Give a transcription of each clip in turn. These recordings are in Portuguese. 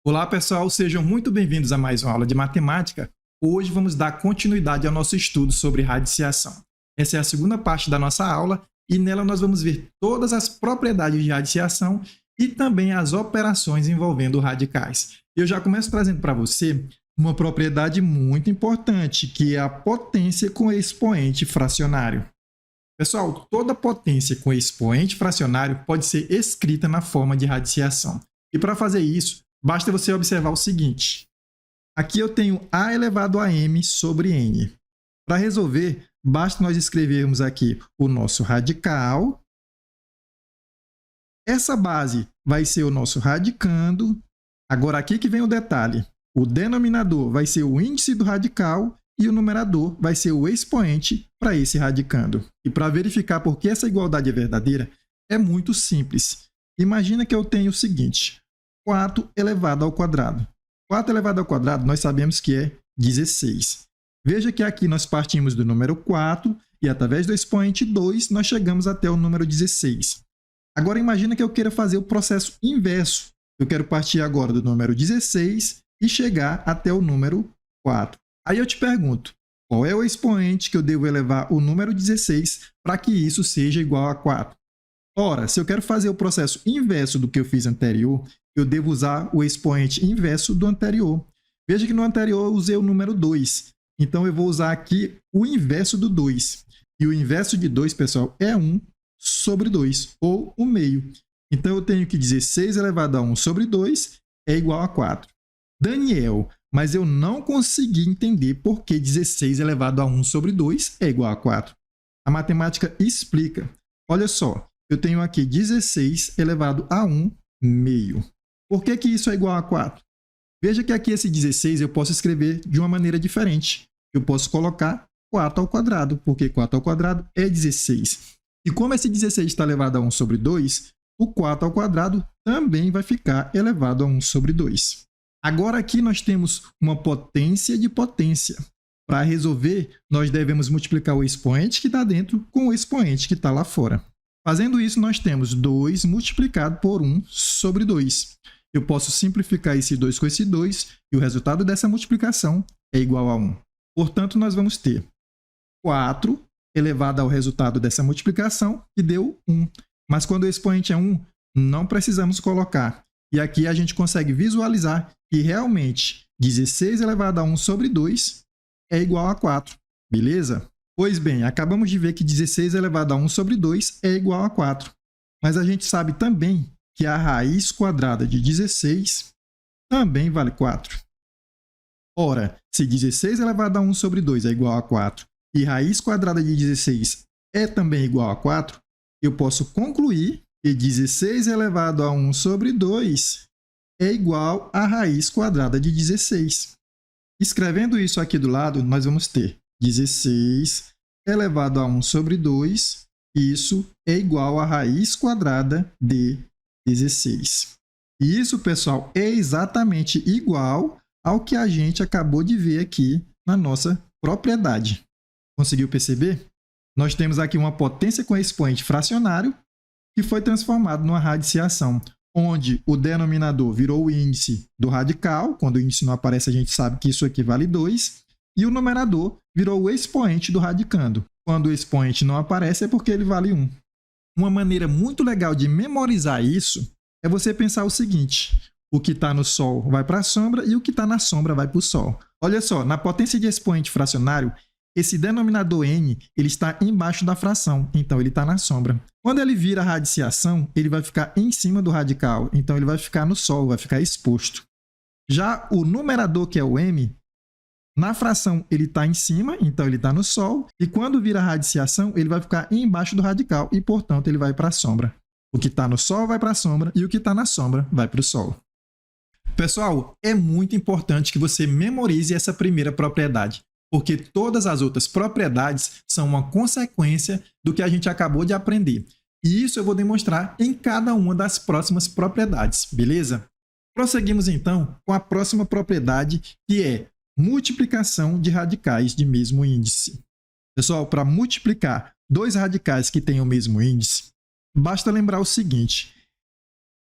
Olá pessoal, sejam muito bem-vindos a mais uma aula de matemática. Hoje vamos dar continuidade ao nosso estudo sobre radiciação. Essa é a segunda parte da nossa aula e nela nós vamos ver todas as propriedades de radiciação e também as operações envolvendo radicais. Eu já começo trazendo para você uma propriedade muito importante, que é a potência com expoente fracionário. Pessoal, toda potência com expoente fracionário pode ser escrita na forma de radiciação. E para fazer isso, basta você observar o seguinte. Aqui eu tenho a elevado a m sobre n. Para resolver, basta nós escrevermos aqui o nosso radical. Essa base vai ser o nosso radicando. Agora aqui que vem o detalhe. O denominador vai ser o índice do radical e o numerador vai ser o expoente para esse radicando. E para verificar por que essa igualdade é verdadeira, é muito simples. Imagina que eu tenho o seguinte. 4 elevado ao quadrado. 4 elevado ao quadrado nós sabemos que é 16. Veja que aqui nós partimos do número 4 e através do expoente 2 nós chegamos até o número 16. Agora imagina que eu queira fazer o processo inverso. Eu quero partir agora do número 16 e chegar até o número 4. Aí eu te pergunto, qual é o expoente que eu devo elevar o número 16 para que isso seja igual a 4? Ora, se eu quero fazer o processo inverso do que eu fiz anterior, eu devo usar o expoente inverso do anterior. Veja que no anterior eu usei o número 2. Então, eu vou usar aqui o inverso do 2. E o inverso de 2, pessoal, é 1 sobre 2, ou 1 meio. Então, eu tenho que 16 elevado a 1 sobre 2 é igual a 4. Daniel, mas eu não consegui entender por que 16 elevado a 1 sobre 2 é igual a 4. A matemática explica. Olha só, eu tenho aqui 16 elevado a 1 meio. Por que isso é igual a 4? Veja que aqui esse 16 eu posso escrever de uma maneira diferente. Eu posso colocar 4 ao quadrado, porque 4 ao quadrado é 16. E como esse 16 está elevado a 1 sobre 2, o 4 ao quadrado também vai ficar elevado a 1 sobre 2. Agora aqui nós temos uma potência de potência. Para resolver, nós devemos multiplicar o expoente que está dentro com o expoente que está lá fora. Fazendo isso, nós temos 2 multiplicado por 1 sobre 2. Eu posso simplificar esse 2 com esse 2 e o resultado dessa multiplicação é igual a 1. Portanto, nós vamos ter 4 elevado ao resultado dessa multiplicação, que deu 1. Mas quando o expoente é 1, não precisamos colocar. E aqui a gente consegue visualizar que realmente 16 elevado a 1 sobre 2 é igual a 4. Beleza? Pois bem, acabamos de ver que 16 elevado a 1 sobre 2 é igual a 4. Mas a gente sabe também que a raiz quadrada de 16 também vale 4. Ora, se 16 elevado a 1 sobre 2 é igual a 4 e raiz quadrada de 16 é também igual a 4, eu posso concluir que 16 elevado a 1 sobre 2 é igual a raiz quadrada de 16. Escrevendo isso aqui do lado, nós vamos ter 16 elevado a 1 sobre 2, isso é igual a raiz quadrada de 16. E isso, pessoal, é exatamente igual ao que a gente acabou de ver aqui na nossa propriedade. Conseguiu perceber? Nós temos aqui uma potência com expoente fracionário que foi transformado numa radiciação, onde o denominador virou o índice do radical. Quando o índice não aparece, a gente sabe que isso aqui vale 2. E o numerador virou o expoente do radicando. Quando o expoente não aparece, é porque ele vale 1. Uma maneira muito legal de memorizar isso é você pensar o seguinte. O que está no Sol vai para a sombra e o que está na sombra vai para o Sol. Olha só, na potência de expoente fracionário, esse denominador n ele está embaixo da fração, então ele está na sombra. Quando ele vira radiciação, ele vai ficar em cima do radical, então ele vai ficar no Sol, vai ficar exposto. Já o numerador, que é o m, na fração ele está em cima, então ele está no Sol, e quando vira radiciação, ele vai ficar embaixo do radical e, portanto, ele vai para a sombra. O que está no Sol vai para a sombra e o que está na sombra vai para o Sol. Pessoal, é muito importante que você memorize essa primeira propriedade, porque todas as outras propriedades são uma consequência do que a gente acabou de aprender. E isso eu vou demonstrar em cada uma das próximas propriedades, beleza? Prosseguimos então com a próxima propriedade, que é multiplicação de radicais de mesmo índice. Pessoal, para multiplicar dois radicais que têm o mesmo índice, basta lembrar o seguinte.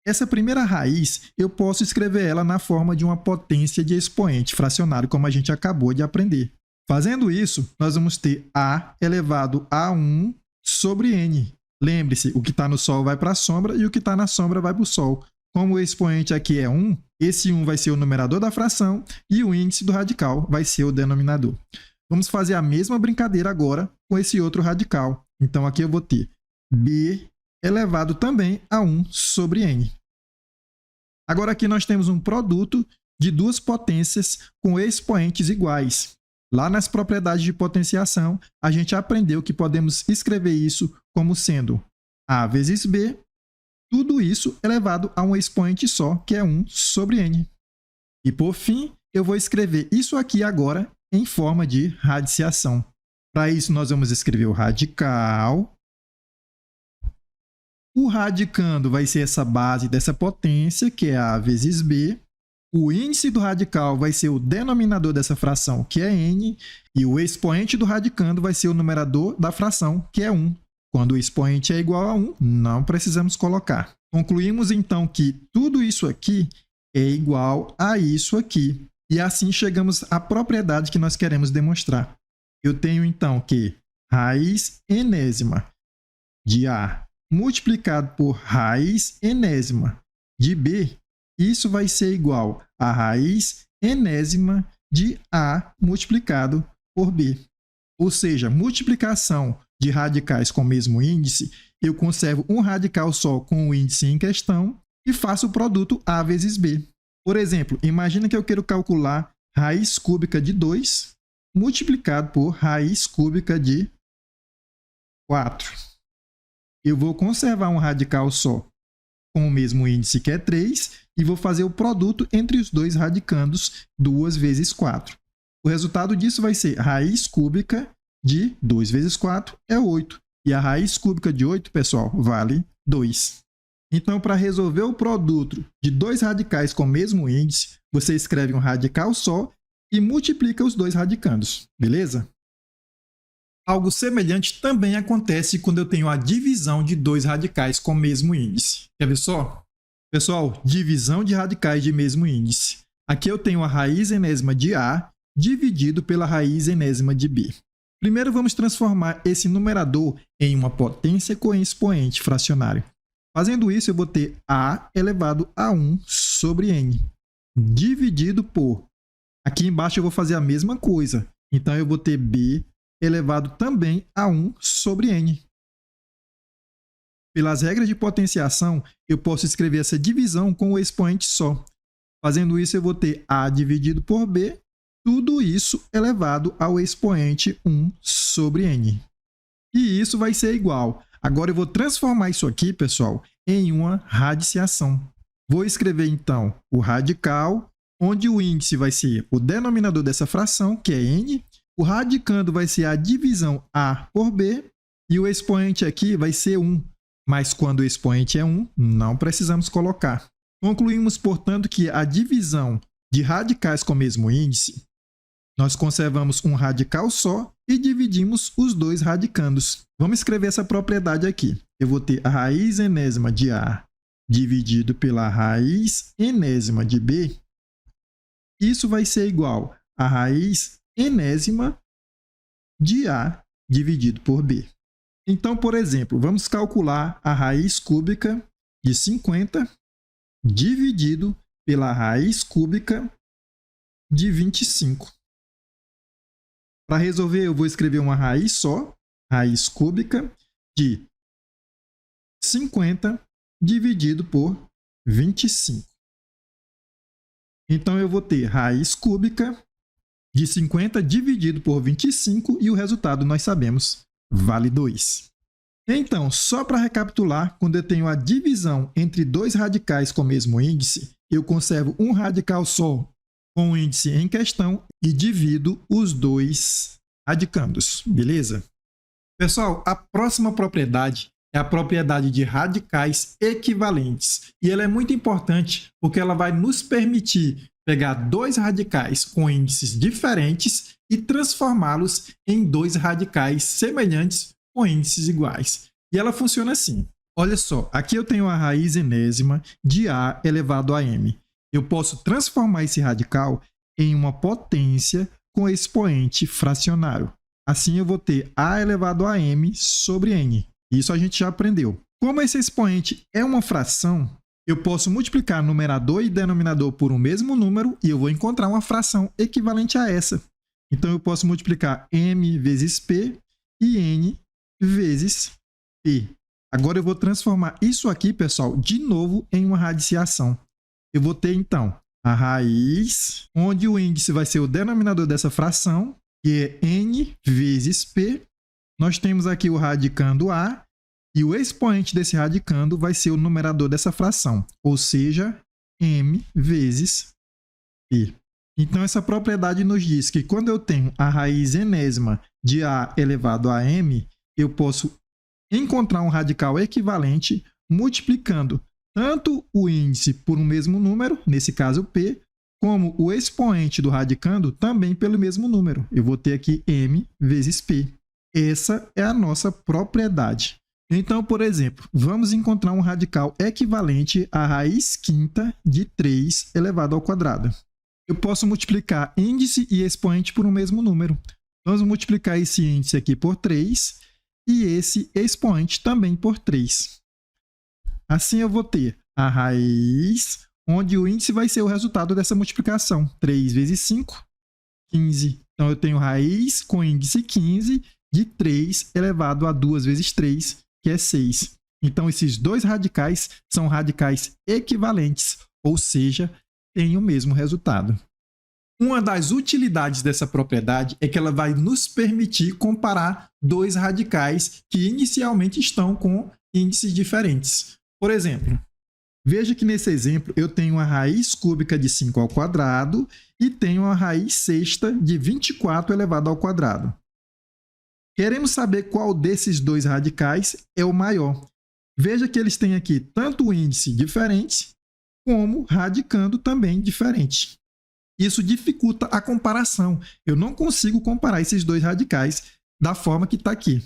Essa primeira raiz, eu posso escrever ela na forma de uma potência de expoente fracionário, como a gente acabou de aprender. Fazendo isso, nós vamos ter A elevado a 1 sobre N. Lembre-se, o que está no Sol vai para a sombra e o que está na sombra vai para o Sol. Como o expoente aqui é 1, esse 1 vai ser o numerador da fração e o índice do radical vai ser o denominador. Vamos fazer a mesma brincadeira agora com esse outro radical. Então, aqui eu vou ter B elevado também a 1 sobre N. Agora, aqui nós temos um produto de duas potências com expoentes iguais. Lá nas propriedades de potenciação, a gente aprendeu que podemos escrever isso como sendo A vezes B, tudo isso elevado a um expoente só, que é 1 sobre N. E, por fim, eu vou escrever isso aqui agora em forma de radiciação. Para isso, nós vamos escrever o radical. O radicando vai ser essa base dessa potência, que é A vezes B. O índice do radical vai ser o denominador dessa fração, que é N. E o expoente do radicando vai ser o numerador da fração, que é 1. Quando o expoente é igual a 1, não precisamos colocar. Concluímos, então, que tudo isso aqui é igual a isso aqui. E assim chegamos à propriedade que nós queremos demonstrar. Eu tenho, então, que raiz enésima de A multiplicado por raiz enésima de B, isso vai ser igual a raiz enésima de A multiplicado por B. Ou seja, multiplicação de radicais com o mesmo índice, eu conservo um radical só com o índice em questão e faço o produto A vezes B. Por exemplo, imagina que eu quero calcular raiz cúbica de 2 multiplicado por raiz cúbica de 4. Eu vou conservar um radical só com o mesmo índice, que é 3, e vou fazer o produto entre os dois radicandos, 2 vezes 4. O resultado disso vai ser raiz cúbica de 2 vezes 4 é 8. E a raiz cúbica de 8, pessoal, vale 2. Então, para resolver o produto de dois radicais com o mesmo índice, você escreve um radical só e multiplica os dois radicandos, beleza? Algo semelhante também acontece quando eu tenho a divisão de dois radicais com o mesmo índice. Quer ver só? Pessoal, divisão de radicais de mesmo índice. Aqui eu tenho a raiz enésima de A dividido pela raiz enésima de B. Primeiro, vamos transformar esse numerador em uma potência com expoente fracionário. Fazendo isso, eu vou ter A elevado a 1 sobre N, dividido por... Aqui embaixo eu vou fazer a mesma coisa. Então, eu vou ter B elevado também a 1 sobre N. Pelas regras de potenciação, eu posso escrever essa divisão com o expoente só. Fazendo isso, eu vou ter A dividido por B, tudo isso elevado ao expoente 1 sobre N. E isso vai ser igual. Agora eu vou transformar isso aqui, pessoal, em uma radiciação. Vou escrever, então, o radical, onde o índice vai ser o denominador dessa fração, que é N. O radicando vai ser a divisão A por B. E o expoente aqui vai ser 1. Mas quando o expoente é 1, não precisamos colocar. Concluímos, portanto, que a divisão de radicais com o mesmo índice, nós conservamos um radical só e dividimos os dois radicandos. Vamos escrever essa propriedade aqui. Eu vou ter a raiz enésima de A dividido pela raiz enésima de B. Isso vai ser igual a raiz enésima de A dividido por B. Então, por exemplo, vamos calcular a raiz cúbica de 50 dividido pela raiz cúbica de 25. Para resolver, eu vou escrever uma raiz só, raiz cúbica de 50 dividido por 25. Então, eu vou ter raiz cúbica de 50 dividido por 25 e o resultado nós sabemos, vale 2. Então, só para recapitular, quando eu tenho a divisão entre dois radicais com o mesmo índice, eu conservo um radical só com o índice em questão e divido os dois radicandos, beleza? Pessoal, a próxima propriedade é a propriedade de radicais equivalentes. E ela é muito importante porque ela vai nos permitir pegar dois radicais com índices diferentes e transformá-los em dois radicais semelhantes com índices iguais. E ela funciona assim. Olha só, aqui eu tenho a raiz enésima de a elevado a m. Eu posso transformar esse radical em uma potência com expoente fracionário. Assim eu vou ter a elevado a m sobre n. Isso a gente já aprendeu. Como esse expoente é uma fração, eu posso multiplicar numerador e denominador por um mesmo número e eu vou encontrar uma fração equivalente a essa. Então, eu posso multiplicar m vezes p e n vezes p. Agora, eu vou transformar isso aqui, pessoal, de novo em uma radiciação. Eu vou ter, então, a raiz, onde o índice vai ser o denominador dessa fração, que é n vezes p. Nós temos aqui o radicando a, e o expoente desse radicando vai ser o numerador dessa fração, ou seja, m vezes p. Então, essa propriedade nos diz que quando eu tenho a raiz enésima de a elevado a m, eu posso encontrar um radical equivalente multiplicando tanto o índice por um mesmo número, nesse caso p, como o expoente do radicando também pelo mesmo número. Eu vou ter aqui m vezes p. Essa é a nossa propriedade. Então, por exemplo, vamos encontrar um radical equivalente à raiz quinta de 3 elevado ao quadrado. Eu posso multiplicar índice e expoente por um mesmo número. Vamos multiplicar esse índice aqui por 3 e esse expoente também por 3. Assim, eu vou ter a raiz, onde o índice vai ser o resultado dessa multiplicação. 3 vezes 5, 15. Então, eu tenho raiz com índice 15 de 3 elevado a 2 vezes 3, que é 6. Então, esses dois radicais são radicais equivalentes, ou seja, têm o mesmo resultado. Uma das utilidades dessa propriedade é que ela vai nos permitir comparar dois radicais que inicialmente estão com índices diferentes. Por exemplo, veja que nesse exemplo eu tenho a raiz cúbica de 5 ao quadrado e tenho a raiz sexta de 24 elevado ao quadrado. Queremos saber qual desses dois radicais é o maior. Veja que eles têm aqui tanto o índice diferente, como radicando também diferente. Isso dificulta a comparação. Eu não consigo comparar esses dois radicais da forma que está aqui.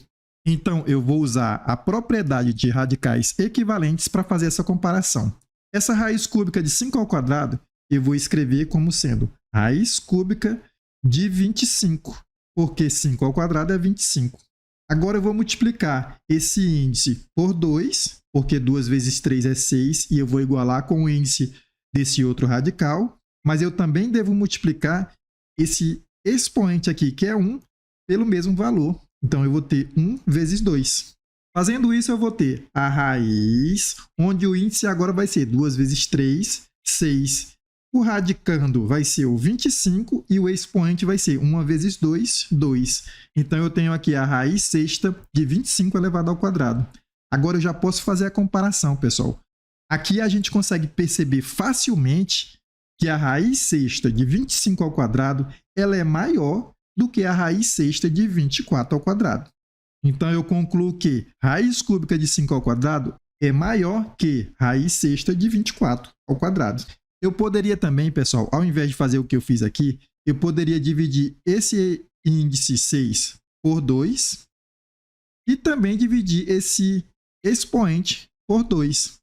Então, eu vou usar a propriedade de radicais equivalentes para fazer essa comparação. Essa raiz cúbica de 5 ao quadrado, eu vou escrever como sendo raiz cúbica de 25. Porque 5 ao quadrado é 25. Agora eu vou multiplicar esse índice por 2, porque 2 vezes 3 é 6, e eu vou igualar com o índice desse outro radical. Mas eu também devo multiplicar esse expoente aqui, que é 1, pelo mesmo valor. Então, eu vou ter 1 vezes 2. Fazendo isso, eu vou ter a raiz, onde o índice agora vai ser 2 vezes 3, 6. O radicando vai ser o 25 e o expoente vai ser 1 vezes 2, 2. Então, eu tenho aqui a raiz sexta de 25 elevado ao quadrado. Agora, eu já posso fazer a comparação, pessoal. Aqui a gente consegue perceber facilmente que a raiz sexta de 25 ao quadrado ela é maior do que a raiz sexta de 24 ao quadrado. Então, eu concluo que raiz cúbica de 5 ao quadrado é maior que raiz sexta de 24 ao quadrado. Eu poderia também, pessoal, ao invés de fazer o que eu fiz aqui, eu poderia dividir esse índice 6 por 2 e também dividir esse expoente por 2.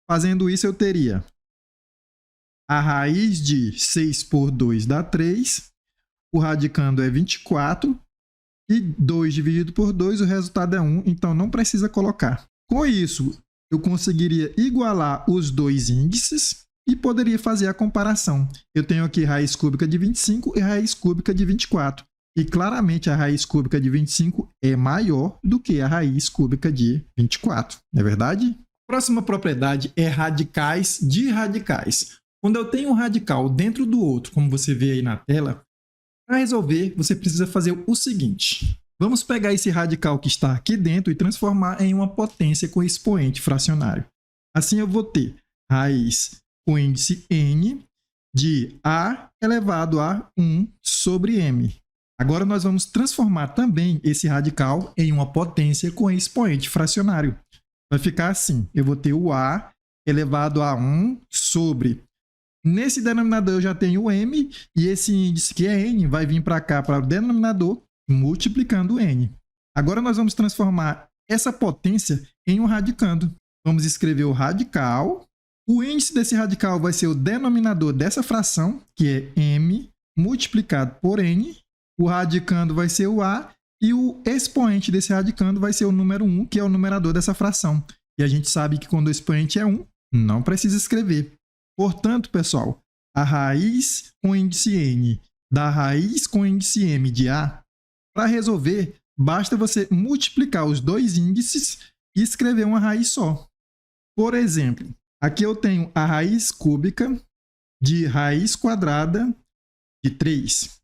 Fazendo isso, eu teria a raiz de 6 por 2 dá 3, o radicando é 24, e 2 dividido por 2, o resultado é 1, então não precisa colocar. Com isso, eu conseguiria igualar os dois índices e poderia fazer a comparação. Eu tenho aqui raiz cúbica de 25 e raiz cúbica de 24. E claramente a raiz cúbica de 25 é maior do que a raiz cúbica de 24, não é verdade? Próxima propriedade é radicais de radicais. Quando eu tenho um radical dentro do outro, como você vê aí na tela, para resolver, você precisa fazer o seguinte. Vamos pegar esse radical que está aqui dentro e transformar em uma potência com expoente fracionário. Assim, eu vou ter raiz com índice n de a elevado a 1 sobre m. Agora, nós vamos transformar também esse radical em uma potência com expoente fracionário. Vai ficar assim, eu vou ter o a elevado a 1 sobre... Nesse denominador eu já tenho o m, e esse índice que é n vai vir para cá, para o denominador, multiplicando n. Agora nós vamos transformar essa potência em um radicando. Vamos escrever o radical. O índice desse radical vai ser o denominador dessa fração, que é m multiplicado por n. O radicando vai ser o a. E o expoente desse radicando vai ser o número 1, que é o numerador dessa fração. E a gente sabe que quando o expoente é 1, não precisa escrever. Portanto, pessoal, a raiz com índice n da raiz com índice m de a, para resolver, basta você multiplicar os dois índices e escrever uma raiz só. Por exemplo, aqui eu tenho a raiz cúbica de raiz quadrada de 3.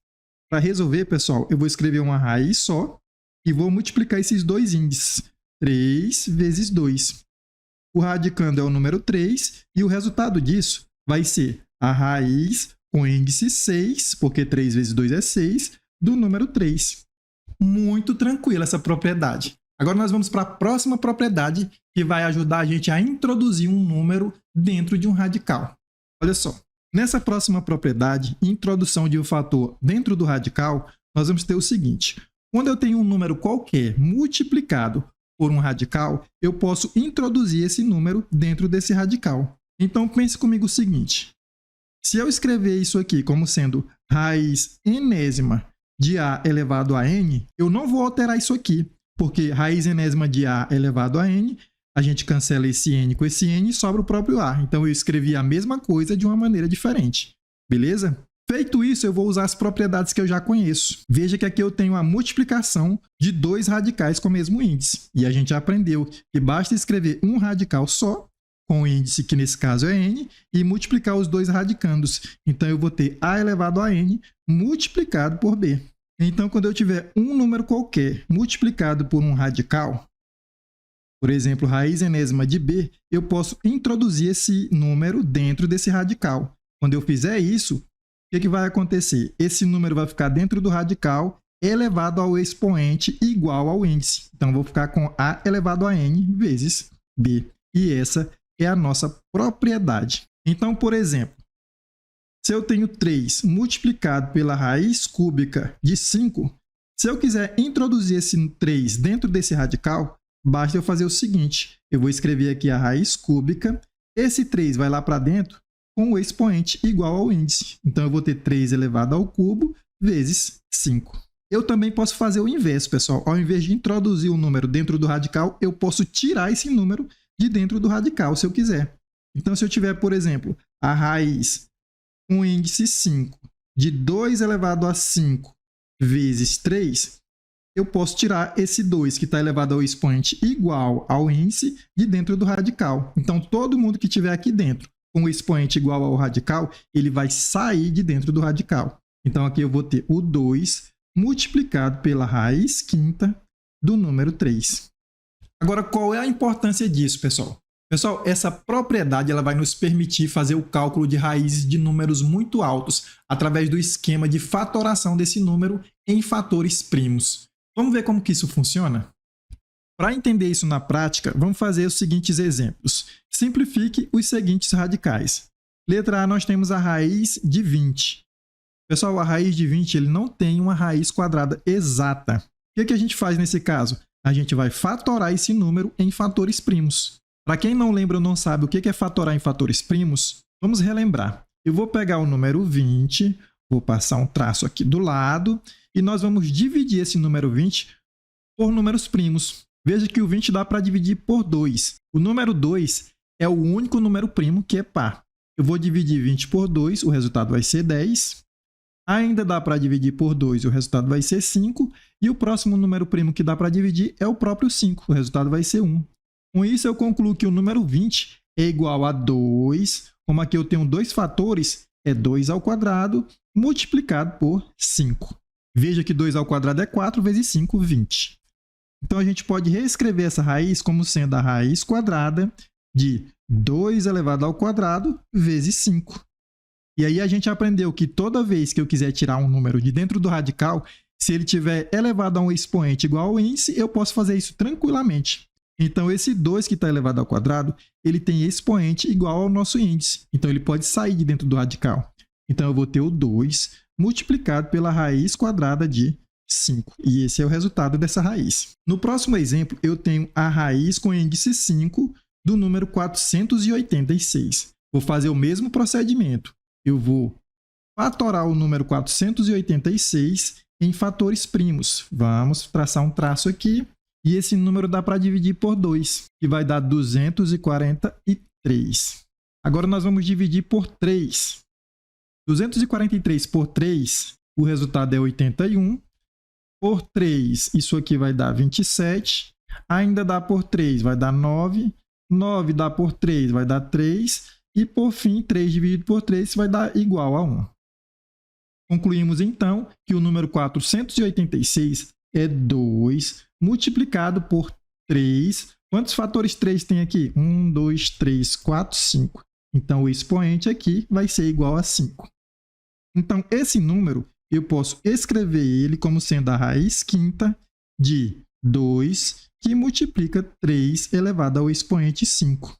Para resolver, pessoal, eu vou escrever uma raiz só e vou multiplicar esses dois índices. 3 vezes 2. O radicando é o número 3 e o resultado disso vai ser a raiz com índice 6, porque 3 vezes 2 é 6, do número 3. Muito tranquila essa propriedade. Agora nós vamos para a próxima propriedade que vai ajudar a gente a introduzir um número dentro de um radical. Olha só, nessa próxima propriedade, introdução de um fator dentro do radical, nós vamos ter o seguinte. Quando eu tenho um número qualquer multiplicado por um radical, eu posso introduzir esse número dentro desse radical. Então pense comigo o seguinte. Se eu escrever isso aqui como sendo raiz enésima de a elevado a n, eu não vou alterar isso aqui, porque raiz enésima de a elevado a n, a gente cancela esse n com esse n e sobra o próprio a. Então eu escrevi a mesma coisa de uma maneira diferente. Beleza? Feito isso, eu vou usar as propriedades que eu já conheço. Veja que aqui eu tenho a multiplicação de dois radicais com o mesmo índice. E a gente já aprendeu que basta escrever um radical só, com o índice que nesse caso é n, e multiplicar os dois radicandos. Então eu vou ter a elevado a n multiplicado por b. Então quando eu tiver um número qualquer multiplicado por um radical, por exemplo, raiz enésima de b, eu posso introduzir esse número dentro desse radical. Quando eu fizer isso, o que vai acontecer? Esse número vai ficar dentro do radical elevado ao expoente igual ao índice. Então, eu vou ficar com a elevado a n vezes b. E essa é a nossa propriedade. Então, por exemplo, se eu tenho 3 multiplicado pela raiz cúbica de 5, se eu quiser introduzir esse 3 dentro desse radical, basta eu fazer o seguinte. Eu vou escrever aqui a raiz cúbica. Esse 3 vai lá para dentro com o expoente igual ao índice. Então, eu vou ter 3 elevado ao cubo vezes 5. Eu também posso fazer o inverso, pessoal. Ao invés de introduzir o número dentro do radical, eu posso tirar esse número de dentro do radical, se eu quiser. Então, se eu tiver, por exemplo, a raiz com índice 5 de 2 elevado a 5 vezes 3, eu posso tirar esse 2 que está elevado ao expoente igual ao índice de dentro do radical. Então, todo mundo que estiver aqui dentro com o expoente igual ao radical, ele vai sair de dentro do radical. Então, aqui eu vou ter o 2 multiplicado pela raiz quinta do número 3. Agora, qual é a importância disso, pessoal? Pessoal, essa propriedade ela vai nos permitir fazer o cálculo de raízes de números muito altos através do esquema de fatoração desse número em fatores primos. Vamos ver como que isso funciona? Para entender isso na prática, vamos fazer os seguintes exemplos. Simplifique os seguintes radicais. Letra A, nós temos a raiz de 20. Pessoal, a raiz de 20 ele não tem uma raiz quadrada exata. O que a gente faz nesse caso? A gente vai fatorar esse número em fatores primos. Para quem não lembra ou não sabe o que é fatorar em fatores primos, vamos relembrar. Eu vou pegar o número 20, vou passar um traço aqui do lado, e nós vamos dividir esse número 20 por números primos. Veja que o 20 dá para dividir por 2. O número 2 é o único número primo que é par. Eu vou dividir 20 por 2, o resultado vai ser 10. Ainda dá para dividir por 2, o resultado vai ser 5. E o próximo número primo que dá para dividir é o próprio 5, o resultado vai ser 1. Com isso, eu concluo que o número 20 é igual a 2. Como aqui eu tenho dois fatores, é 2 ao quadrado multiplicado por 5. Veja que 2 ao quadrado é 4 vezes 5, 20. Então, a gente pode reescrever essa raiz como sendo a raiz quadrada de 2 elevado ao quadrado vezes 5. E aí a gente aprendeu que toda vez que eu quiser tirar um número de dentro do radical, se ele tiver elevado a um expoente igual ao índice, eu posso fazer isso tranquilamente. Então, esse 2 que está elevado ao quadrado, ele tem expoente igual ao nosso índice. Então, ele pode sair de dentro do radical. Então, eu vou ter o 2 multiplicado pela raiz quadrada de 5. E esse é o resultado dessa raiz. No próximo exemplo, eu tenho a raiz com índice 5 do número 486. Vou fazer o mesmo procedimento. Eu vou fatorar o número 486 em fatores primos. Vamos traçar um traço aqui. E esse número dá para dividir por 2, que vai dar 243. Agora nós vamos dividir por 3. 243 por 3, o resultado é 81. Por 3, isso aqui vai dar 27. Ainda dá por 3, vai dar 9. 9 dá por 3, vai dar 3. E, por fim, 3 dividido por 3 vai dar igual a 1. Concluímos, então, que o número 486 é 2 multiplicado por 3. Quantos fatores 3 tem aqui? 1, 2, 3, 4, 5. Então, o expoente aqui vai ser igual a 5. Então, esse número, eu posso escrever ele como sendo a raiz quinta de 2, que multiplica 3 elevado ao expoente 5.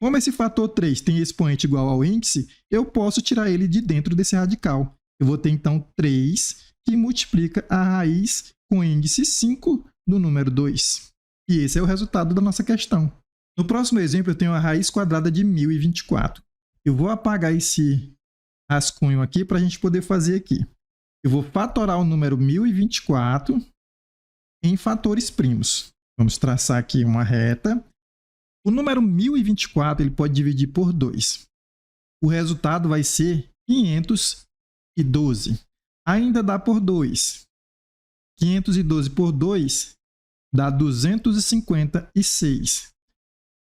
Como esse fator 3 tem expoente igual ao índice, eu posso tirar ele de dentro desse radical. Eu vou ter, então, 3, que multiplica a raiz com índice 5 do número 2. E esse é o resultado da nossa questão. No próximo exemplo, eu tenho a raiz quadrada de 1024. Eu vou apagar esse rascunho aqui para a gente poder fazer aqui. Eu vou fatorar o número 1024 em fatores primos. Vamos traçar aqui uma reta. O número 1024 ele pode dividir por 2. O resultado vai ser 512. Ainda dá por 2. 512 por 2 dá 256.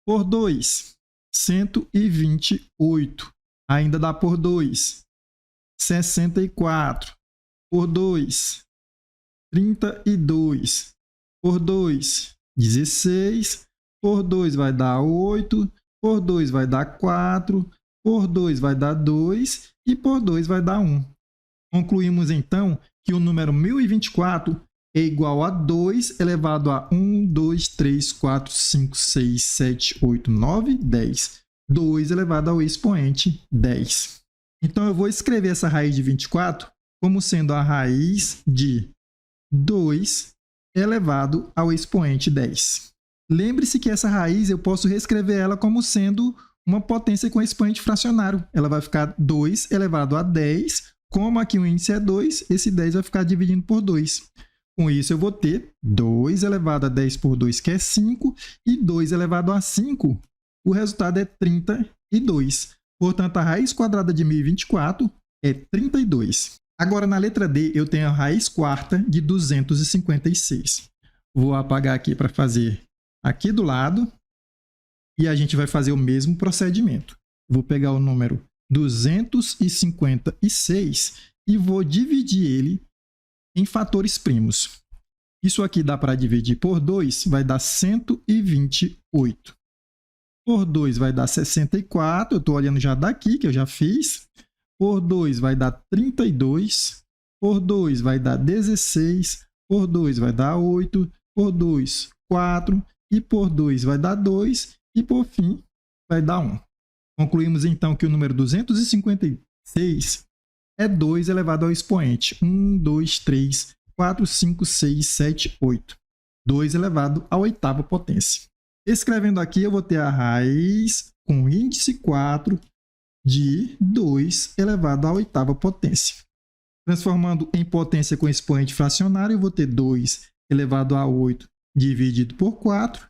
Por 2, 128. Ainda dá por 2. 64. Por 2, 32. Por 2, 16. Por 2 vai dar 8. Por 2 vai dar 4. Por 2 vai dar 2. E por 2 vai dar 1. Concluímos, então, que o número 1024 é igual a 2 elevado a 1, 2, 3, 4, 5, 6, 7, 8, 9, 10. 2 elevado ao expoente 10. Então, eu vou escrever essa raiz de 24 como sendo a raiz de 2 elevado ao expoente 10. Lembre-se que essa raiz eu posso reescrever ela como sendo uma potência com expoente fracionário. Ela vai ficar 2 elevado a 10. Como aqui o índice é 2, esse 10 vai ficar dividindo por 2. Com isso, eu vou ter 2 elevado a 10 por 2, que é 5, e 2 elevado a 5, o resultado é 32. Portanto, a raiz quadrada de 1024 é 32. Agora, na letra D, eu tenho a raiz quarta de 256. Vou apagar aqui para fazer aqui do lado, e a gente vai fazer o mesmo procedimento. Vou pegar o número 256 e vou dividir ele em fatores primos. Isso aqui dá para dividir por 2, vai dar 128. Por 2 vai dar 64, eu estou olhando já daqui, que eu já fiz. Por 2 vai dar 32. Por 2 vai dar 16. Por 2 vai dar 8. Por 2, 4. E por 2 vai dar 2. E por fim, vai dar 1. Concluímos então que o número 256 é 2 elevado ao expoente 1, 2, 3, 4, 5, 6, 7, 8. 2 elevado à oitava potência. Escrevendo aqui, eu vou ter a raiz com índice 4 de 2 elevado à oitava potência. Transformando em potência com expoente fracionário, eu vou ter 2 elevado a 8 dividido por 4.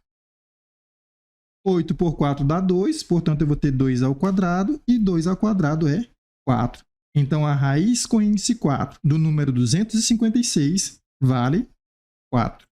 8 por 4 dá 2, portanto, eu vou ter 2 ao quadrado, e 2 ao quadrado é 4. Então, a raiz com índice 4 do número 256 vale 4.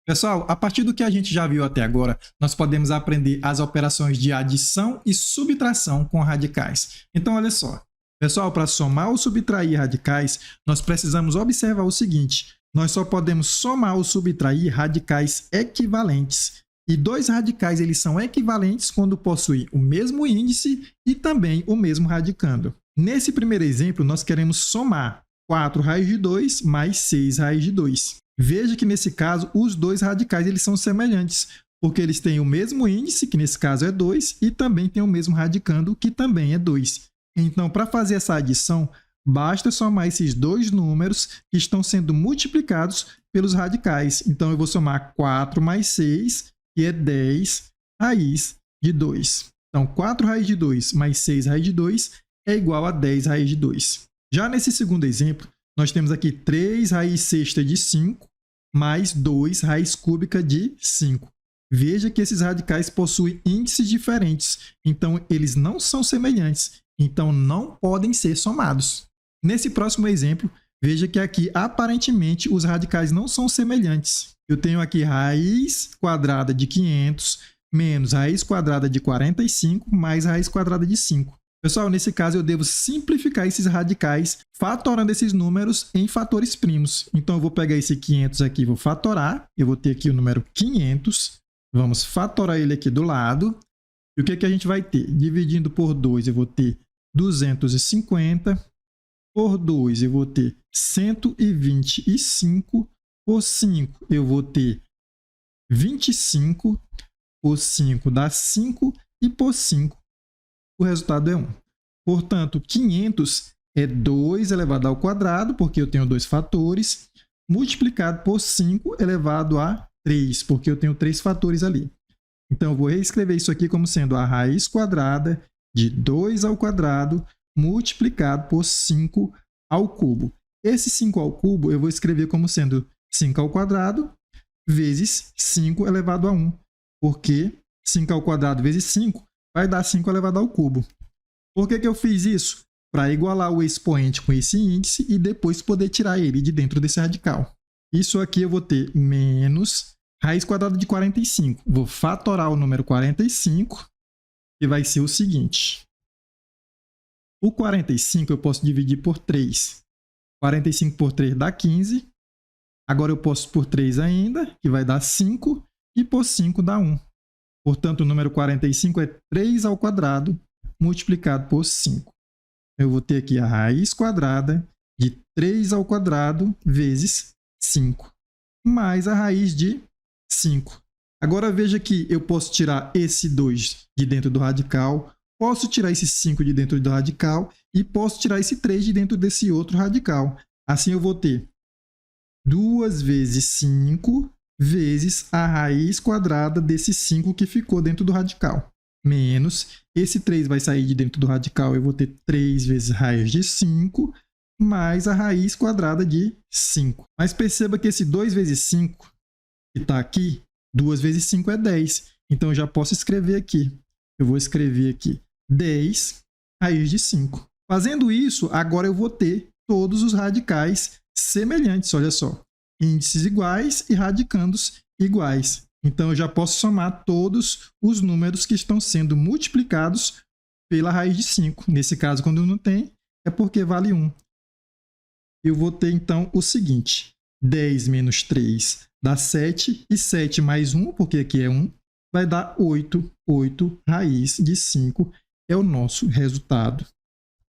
Pessoal, a partir do que a gente já viu até agora, nós podemos aprender as operações de adição e subtração com radicais. Então, olha só. Pessoal, para somar ou subtrair radicais, nós precisamos observar o seguinte. Nós só podemos somar ou subtrair radicais equivalentes. E dois radicais eles são equivalentes quando possuem o mesmo índice e também o mesmo radicando. Nesse primeiro exemplo, nós queremos somar 4 raiz de 2 mais 6 raiz de 2. Veja que, nesse caso, os dois radicais eles são semelhantes, porque eles têm o mesmo índice, que nesse caso é 2, e também têm o mesmo radicando, que também é 2. Então, para fazer essa adição, basta somar esses dois números que estão sendo multiplicados pelos radicais. Então, eu vou somar 4 mais 6, que é 10, raiz de 2. Então, 4 raiz de 2 mais 6 raiz de 2 é igual a 10 raiz de 2. Já nesse segundo exemplo, nós temos aqui 3 raiz sexta de 5 mais 2 raiz cúbica de 5. Veja que esses radicais possuem índices diferentes, então eles não são semelhantes, então não podem ser somados. Nesse próximo exemplo, veja que aqui aparentemente os radicais não são semelhantes. Eu tenho aqui raiz quadrada de 500 menos raiz quadrada de 45 mais raiz quadrada de 5. Pessoal, nesse caso eu devo simplificar esses radicais fatorando esses números em fatores primos. Então eu vou pegar esse 500 aqui e vou fatorar. Eu vou ter aqui o número 500. Vamos fatorar ele aqui do lado. E o que que a gente vai ter? Dividindo por 2 eu vou ter 250. Por 2 eu vou ter 125. Por 5 eu vou ter 25. Por 5 dá 5. E por 5 o resultado é 1. Portanto, 500 é 2 elevado ao quadrado, porque eu tenho dois fatores, multiplicado por 5 elevado a 3, porque eu tenho 3 fatores ali. Então, eu vou reescrever isso aqui como sendo a raiz quadrada de 2 ao quadrado multiplicado por 5 ao cubo. Esse 5 ao cubo eu vou escrever como sendo 5 ao quadrado vezes 5 elevado a 1, porque 5 ao quadrado vezes 5 vai dar 5 elevado ao cubo. Por que que eu fiz isso? Para igualar o expoente com esse índice e depois poder tirar ele de dentro desse radical. Isso aqui eu vou ter menos raiz quadrada de 45. Vou fatorar o número 45, que vai ser o seguinte. O 45 eu posso dividir por 3. 45 por 3 dá 15. Agora eu posso por 3 ainda, que vai dar 5. E por 5 dá 1. Portanto, o número 45 é 3 ao quadrado multiplicado por 5. Eu vou ter aqui a raiz quadrada de 3 ao quadrado vezes 5, mais a raiz de 5. Agora veja que eu posso tirar esse 2 de dentro do radical, posso tirar esse 5 de dentro do radical e posso tirar esse 3 de dentro desse outro radical. Assim eu vou ter 2 vezes 5 vezes a raiz quadrada desse 5 que ficou dentro do radical. Menos, esse 3 vai sair de dentro do radical, eu vou ter 3 vezes raiz de 5, mais a raiz quadrada de 5. Mas perceba que esse 2 vezes 5, que está aqui, 2 vezes 5 é 10. Então, eu já posso escrever aqui. Eu vou escrever aqui 10 raiz de 5. Fazendo isso, agora eu vou ter todos os radicais semelhantes, olha só. Índices iguais e radicandos iguais. Então, eu já posso somar todos os números que estão sendo multiplicados pela raiz de 5. Nesse caso, quando não tem, é porque vale 1. Eu vou ter, então, o seguinte. 10 menos 3 dá 7. E 7 mais 1, porque aqui é 1, vai dar 8. 8 raiz de 5 é o nosso resultado.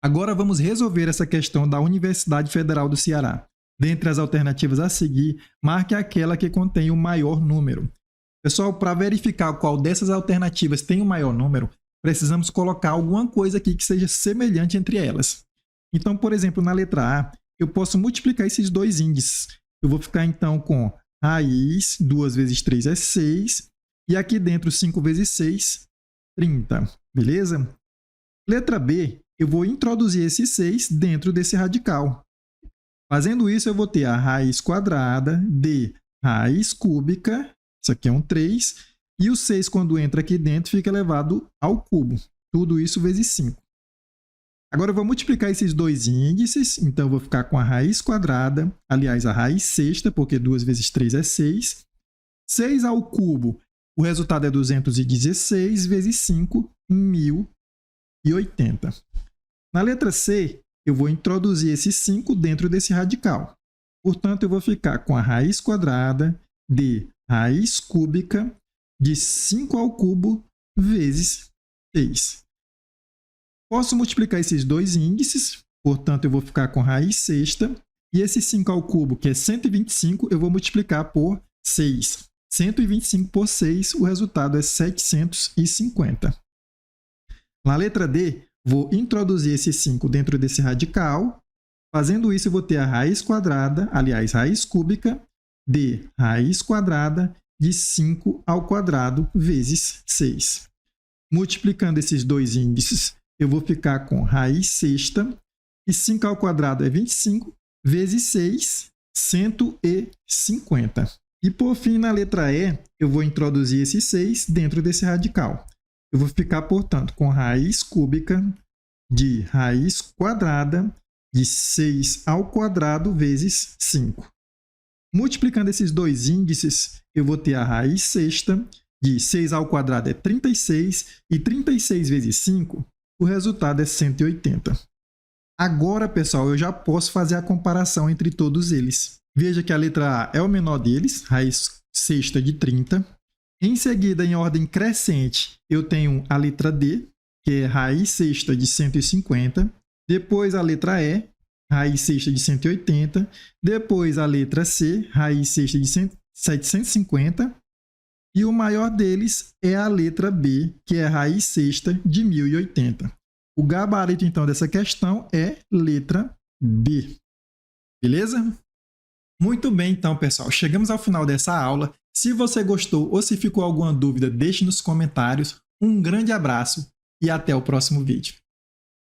Agora, vamos resolver essa questão da Universidade Federal do Ceará. Dentre as alternativas a seguir, marque aquela que contém o maior número. Pessoal, para verificar qual dessas alternativas tem o maior número, precisamos colocar alguma coisa aqui que seja semelhante entre elas. Então, por exemplo, na letra A, eu posso multiplicar esses dois índices. Eu vou ficar, então, com raiz, 2 vezes 3 é 6, e aqui dentro, 5 vezes 6, 30. Beleza? Letra B, eu vou introduzir esse 6 dentro desse radical. Fazendo isso, eu vou ter a raiz quadrada de raiz cúbica, isso aqui é um 3, e o 6, quando entra aqui dentro, fica elevado ao cubo. Tudo isso vezes 5. Agora, eu vou multiplicar esses dois índices, então eu vou ficar com a raiz quadrada, aliás, a raiz sexta, porque 2 vezes 3 é 6. 6 ao cubo, o resultado é 216, vezes 5, 1080. Na letra C, eu vou introduzir esse 5 dentro desse radical. Portanto, eu vou ficar com a raiz quadrada de raiz cúbica de 5 ao cubo vezes 6. Posso multiplicar esses dois índices, portanto, eu vou ficar com raiz sexta. E esse 5 ao cubo, que é 125, eu vou multiplicar por 6. 125 por 6, o resultado é 750. Na letra D, vou introduzir esse 5 dentro desse radical. Fazendo isso, eu vou ter a raiz quadrada, aliás, raiz cúbica, de raiz quadrada de 5 ao quadrado vezes 6. Multiplicando esses dois índices, eu vou ficar com raiz sexta, e 5 ao quadrado é 25, vezes 6, 150. E por fim, na letra E, eu vou introduzir esse 6 dentro desse radical. Eu vou ficar, portanto, com raiz cúbica de raiz quadrada de 6 ao quadrado vezes 5. Multiplicando esses dois índices, eu vou ter a raiz sexta de 6 ao quadrado é 36, e 36 vezes 5, o resultado é 180. Agora, pessoal, eu já posso fazer a comparação entre todos eles. Veja que a letra A é o menor deles, raiz sexta de 30. Em seguida, em ordem crescente, eu tenho a letra D, que é raiz sexta de 150. Depois a letra E, raiz sexta de 180. Depois a letra C, raiz sexta de 750. E o maior deles é a letra B, que é raiz sexta de 1080. O gabarito, então, dessa questão é letra B. Beleza? Muito bem, então, pessoal. Chegamos ao final dessa aula. Se você gostou ou se ficou alguma dúvida, deixe nos comentários. Um grande abraço e até o próximo vídeo.